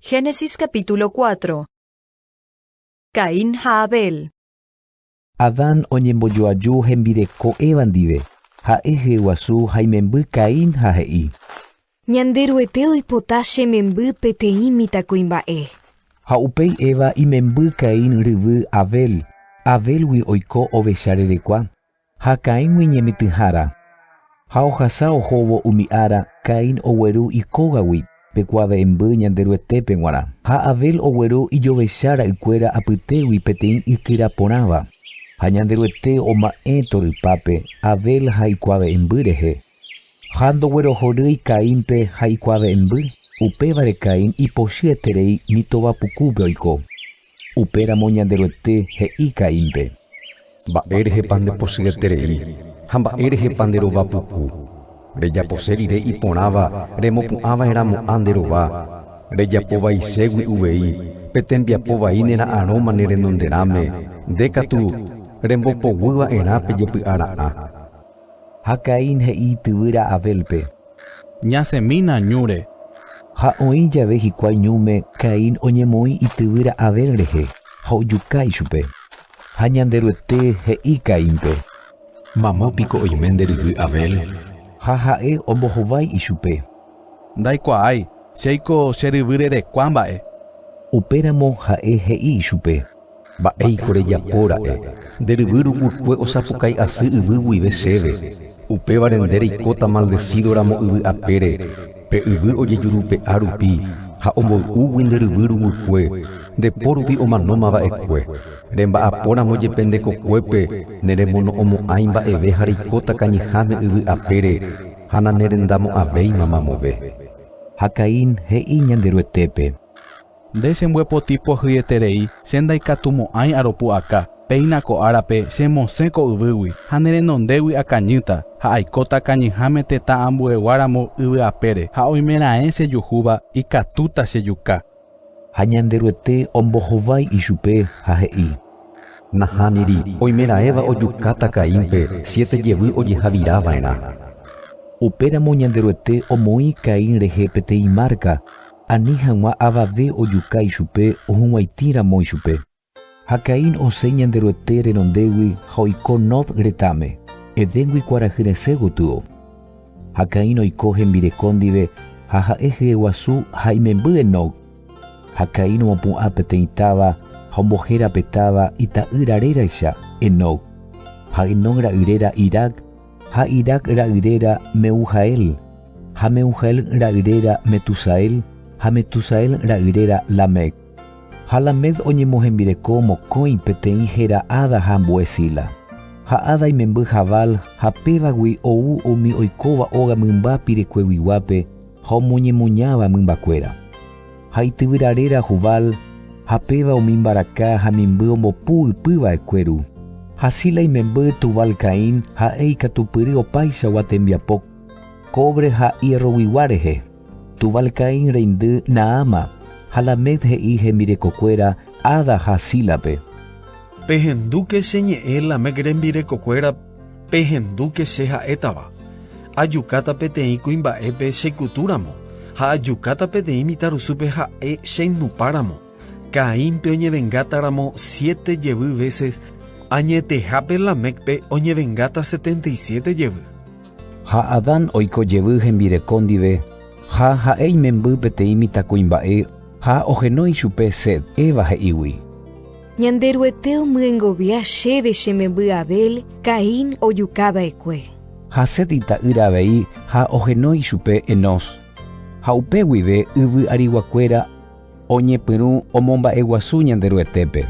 Génesis capítulo 4. Caín ha Abel. Adán oñembojoaju hembireko Eva ndive, ha'e hyeguasu ha imemby Caín ha he'i. Ñande roete oipota che memby peteĩ mitãkõi mba'e. Ha upéi Eva imemby Caín ryvy Abel. Abelgui oiko ovecha rerekua. Ha Caíngui ñemitỹhára. Ha ohasa ohóvo umi ára Caín ogueru ikógagui pekuavemby ñande roetépe g̃uarã. Ha Abel ogueru ijovecha ra'ykuéra apytégui peteĩ ikyra porãva. Ha ñande roete oma'ẽ torypápe Abel ha ikuavemby rehe. Ha ndoguerohorýi Caínpe ha ikuavemby. Upévare Caín ipochyeterei mitovapukúpe oiko. Upéramo ñande roete he'i Caínpe. Mba'e rehepa ndepochyeterei ha mba'e rehepa nderovapuku. Rejaposerire iporãva remopu'ãva'erãmo'ã nderova. Rejapovaiségui uvei petembiapovai nera'ãrõma nerenonderãme ndékatu rembopoguýva'erã pejepy'ara'ã. Ha Caín he'i tyvyra Abelpe. Ñasẽmína ñúre. Ha oĩ jave hikuái ñúme Caín oñemoĩ ityvyra Abel rehe ha ojuka ichupe. Ha ñande roete he'i Caínpe. Mamópiko oime nderyvy Abel. Ha ha'e ombohovái ichupe. Ndaikuaái, chéiko che ryvy rerekua mba'e. Upéramo ha'e he'i ichupe. Mba'éiko rejapóra'e. Nderyvy rugukue osapukái asy yvy guive chéve. Upévare ndereikóta maldecido-ramo yvy apére. Pe yvy ojejurupe'a rupi ha omboy'úgui nderyvy rugukue. Ndepórupi omanóma mba'ekue. Remba'apóramo jepe ndekokuépe neremono'õmo'ãi mba'eve ha reikóta kañyháme yvy apére ha nanerendamo'ãvéi mamamove. Ha Caín he'i ñande roetépe. Nde chembyepoti pohyeterei che ndaikatumo'ãi aropu'aka péinako árape chemosẽko yvýgui ha nerenondégui akañýta ha aikóta kañyháme tetã ambueguáramo yvy apére ha oimeraẽ chejuhúva ikatúta chejuka. Ha ñande roete ombohovái ichupe ha he'i. Nahániri oimeraẽva ojukáta Caínpe 7 jevy ojehavirava'erã. Upéramo ñande roete omoĩ Caín rehe peteĩ márka ani hag̃ua avave ojuka ichupe ohuguaitĩramo ichupe. Ha Caín osẽ ñande roete renondégui ha oiko Nod retãme, edéngui kuarahyresẽ gotyo. Ha Caín oiko hembireko ndive ha ha'e hyeguasu ha imemby Enok. Ha Caín omopu'ã peteĩ táva ha ombohérape táva ita'yraréraicha Enok. Ha Enok ra'yrera Irak, ha Irak ra'yrera Mehujael, ha Mehujael ra'yrera Metusael, ha Metusael ra'yrera Lamec. Ha Lamec oñemohembireko mokõi peteĩ héra Ada ha Mbo'esila. Ha Ada imemby Jabal ha pévagui ou umi oikóva óga mymba pirekueguiguápe ha omoñemuñáva mymbakuéra. Ha ityvyrarére Jubal ha péva umi mbaraka ha mimby ombopu ypyva'ekuéru. Ha Sila imemby Tubal Caín ha'e ikatupyry opaichagua tembiapo cobre ha hierroguigua rehe. Tubal Caín reindy Naama ha Lamec he'i hembirekokuéra Ada ha Sílape. Pehendúke che ñe'ẽ Lamec rembirekokuéra pehendúke che ha'étava. Ajukáta peteĩ kuimba'épe chekutúramo ha ajukáta peteĩ mitãrusúpe ha'e chénupáramo. Caínpe oñevengátaramo 7 jevy veces añetehápe Lamecpe oñevengáta 77 jevy. Ha Adán oiko jevy hembireko ndive ha ha'e imemby peteĩ mitãkuimba'e ha ohenói chupe Sed Eva he'ígui. Ñande roete omyengovia chéve che memby Abel, Caín ojukava'ekue. Ha Sed ita'ýra avei ha ohenói chupe Enós. Ha upe guive yvy ariguakuéra oñepyrũ omomba'eguasu ñande roetépe.